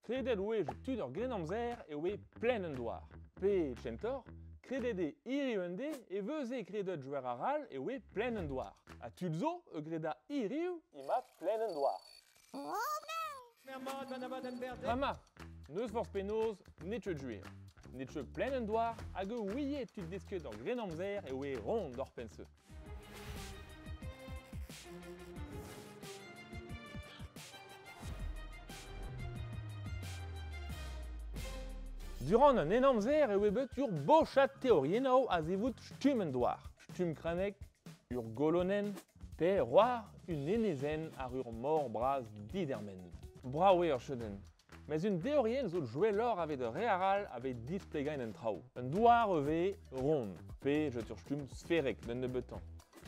Kredet oe je tud ur grenamzer e oe plen un doar. Pe tchentor, kredet e iriuende e veuze kredet jouer aral e oe plen un doar. A tud zo, e greda iriu, ima plen un doar. Ama, neus force penoz, netche juer. Netche plen un doar, hag e ouie tud desket ur grenamzer e oe rond d'or pense. Durant un enamzer e oe bet ur bochat teorienao a zevout stummen doar. Stum kranek, ur golonen, pe roar un enezen ar ur mor braz didermen. Braoué ur cheden. Mais un deorien zo jouellor ave de rearal ave displegañ en trao. Un doar eve rond, pe jet ur stum sférek d'un de betan.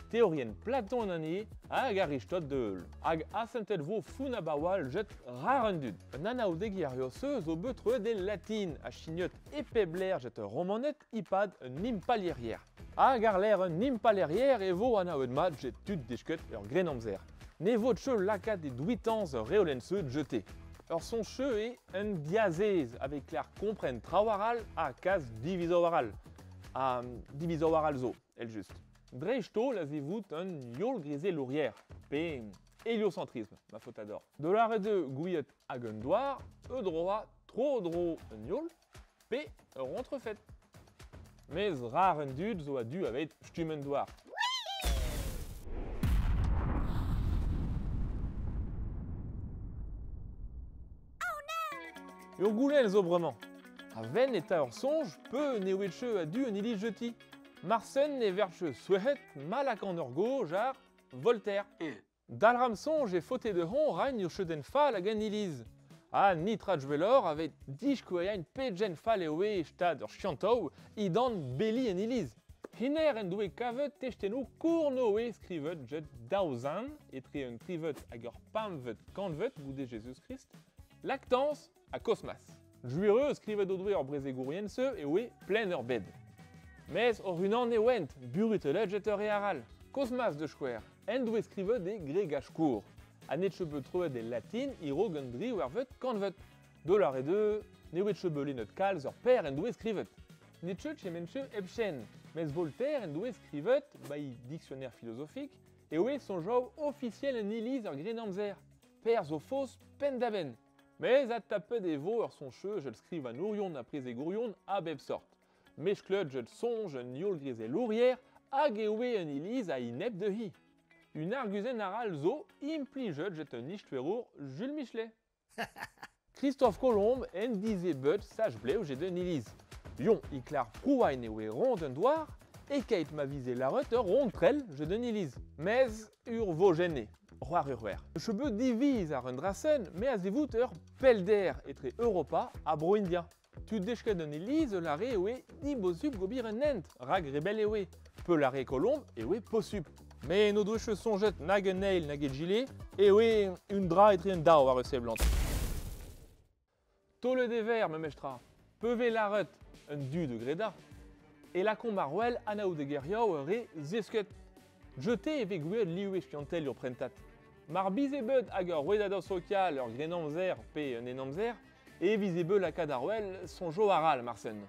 Teorien Platon an e hag Aristote de eul. Hag asentet vo foun abawal jet rar un dud. Un anaoudegi ar yosseuz zo bet reuet e latin a chignet epebler jet ur romanet ipad un impalirier. Hag ar ler un impalirier e vo anaoud mat jet tud desket ur grenamzer. Ne vo tche lakat e douitanz ur reolenseux jeté. Ur son cheu e un diazez avec l'air kompren trawaral a kaz divisowaral. A divisowaral zo, el just. Drejsto la zevout un yol grisé lourière, pe héliocentrisme, ma faute adore. De la de gouillet hag un doar, e droa tro dro un yol, pe rentrefet. Mais rar un dud zo a du avet stum un doar. Ur goulenn zo bremañ. A ven eta ur sonj, peu ne wetche a du un ili jeti. Marsen ne verche souhet mal ak an ur gauche ar Voltaire. Dalram sonj e faute de hon rain ur cheden fall hag an iliz. A nitra jwelor avet dij kouaien pejen fall e oe stad ur chiantou idan beli an iliz. Hiner en doue kavet testenno kour noe skrivet jet daouzan, etre un krivet hag ur pamvet kantvet goude Jesus Christ, lactans a kosmas. Juireux skrivet o doue ur brezegouriense e oe plen ur bed. Mais or unan e went, burutelet jet ur earal. Kosmas de chouer, en doue skrivet de gregaj kour. A net chebeu treuet de latin, iro gandri ou vet kantvet. Dolar e deux, ne oet chebeu net kalz ur per en doue skrivet. Net chet chemenche ebchen, mais Voltaire en doue skrivet, bai dictionnaire philosophique, e oe son jou officiel en iliz ur grenamzer. Per zo fos pen d'aben. Mais a tapet e vo ur son cheu, je le skriv an ourion apres e gourion a bep sort. Mechklet jet sonj un yol grise lourière hag e oe un iliz a inep de hi. Un arguzen aral zo implijet jet un ichtwerour Jules Michelet. Christophe Colomb en dize bet saj bleu jet un iliz. Yon iklar prouain e oe rond un doar e keit ma vize larret ur rond trel jet un iliz. Mez ur vo gene. Roar urwer. Chebeu diviz ar un drasen, me a zevout ur pelder etre Europa a bro India. Tu dechket un iliz lare oe dibosup gobir en nent, rag rebel e oe. Peu lare kolomb e oe posup. Me no douche sonjet nag en neil nag e gilet, e oe un dra etre un dao ar euse blant. Tole de ver, me mestra. Peuve laret un du de greda. E la kombarwell anaou de geriao re zesket. Jeté e ve gouet lioué chiantel ur prentat. Mar bizebet hag ur ouedador social ur grenamzer pe un enamzer, e vizebel a kadarwell son jo aral marsen.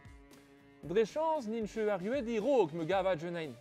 Drechans n'inche arguet iro me gava genain.